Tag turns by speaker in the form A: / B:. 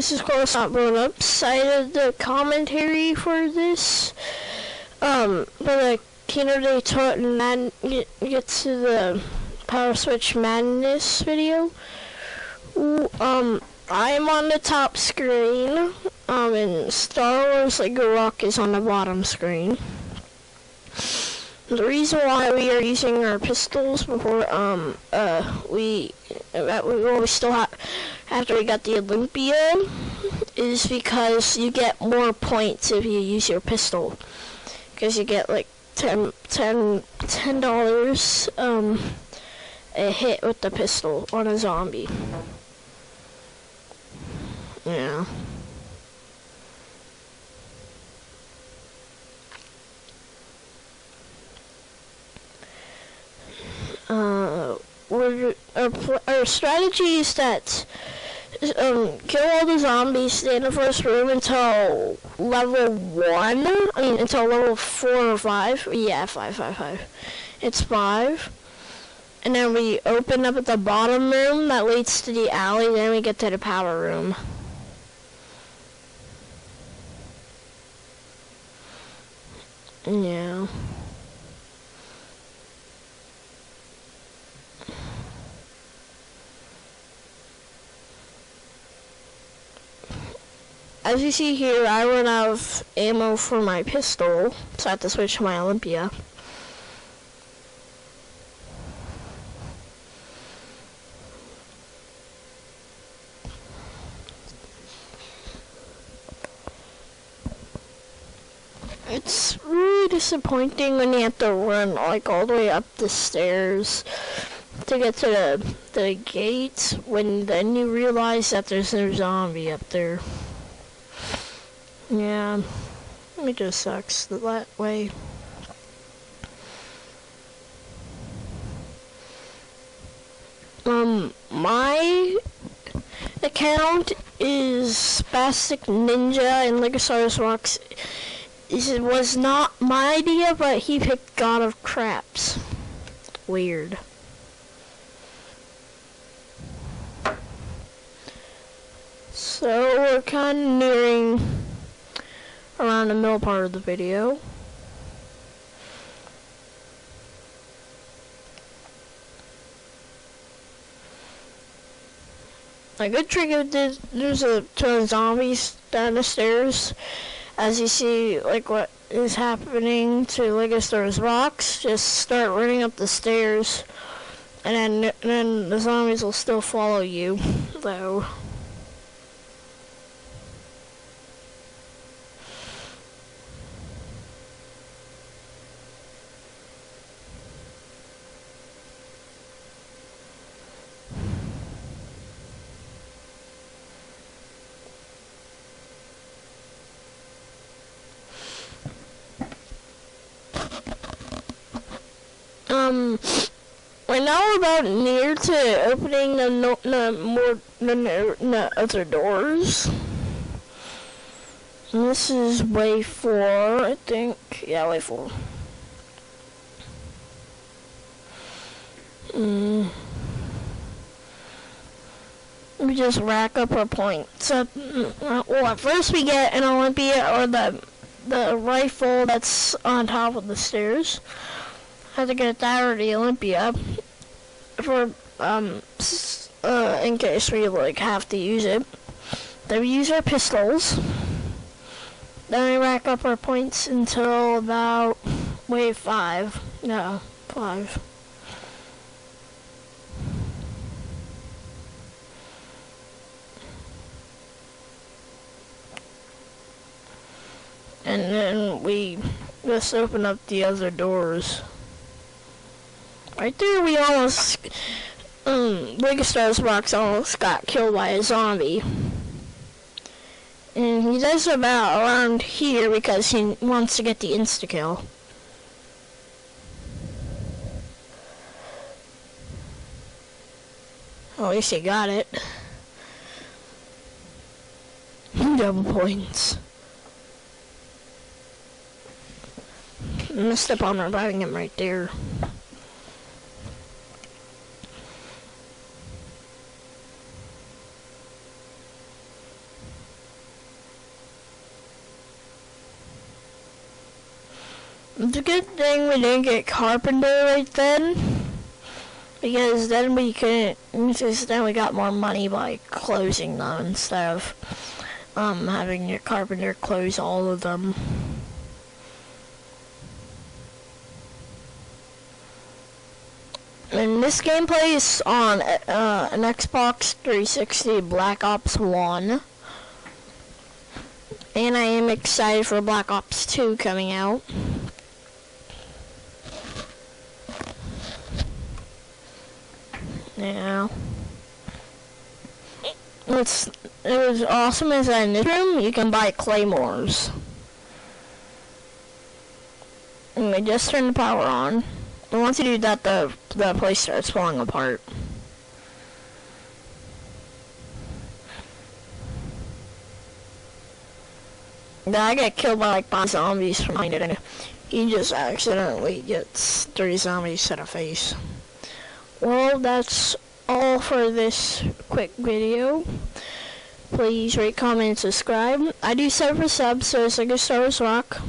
A: this is couscantblownup. I did the commentary for this. For the Kino de Toten and get to the Power Switch Madness video. I am on the top screen. And Star Wars Lego Rock is on the bottom screen. The reason why we are using our pistols before we still have after we got the Olympia is because you get more points if you use your pistol, because you get like $10 a hit with the pistol on a zombie. Yeah. Our strategy is that kill all the zombies, stay in the first room until level 1. Until level 4 or 5. Yeah, 5. It's 5. And then we open up at the bottom room that leads to the alley, then we get to the power room. Yeah. As you see here, I run out of ammo for my pistol, so I have to switch to my Olympia. It's really disappointing when you have to run like all the way up the stairs to get to the gate, when then you realize that there's no zombie up there. Yeah, it just sucks that way. My account is Spastic Ninja, and Lego Star Wars Rocks. It was not my idea, but he picked God of Craps. Weird. So we're kind of nearing around the middle part of the video. A good trick of this, there's a ton of zombies down the stairs. As you see, like what is happening to Lego Star Wars Rocks, just start running up the stairs, and then the zombies will still follow you, though. Right now we're about near to opening the other doors. And this is wave 4, I think. Yeah, wave 4. We just rack up our points. Well, at first we get an Olympia, or the rifle that's on top of the stairs. Have to get that or the Olympia for in case we like have to use it. Then we use our pistols. Then we rack up our points until about wave 5. No, 5. And then we just open up the other doors. Right there, we almost, Lego Star Wars Rocks almost got killed by a zombie. And he does about around here because he wants to get the insta-kill. Well, at least he got it. Double points. I'm gonna step on reviving him right there. It's a good thing we didn't get carpenter right then, because then we couldn't, because then we got more money by closing them instead of having your carpenter close all of them. And this gameplay is on an Xbox 360 Black Ops 1. And I am excited for Black Ops 2 coming out. Yeah. It was awesome is that in this room you can buy claymores. And we just turn the power on. And once you do that, the place starts falling apart. Now I got killed by like 5 zombies from behind it, and he just accidentally gets 3 zombies to the face. Well, that's all for this quick video. Please rate, comment, and subscribe. I do sub for subs, so it's like a Star Wars Rock.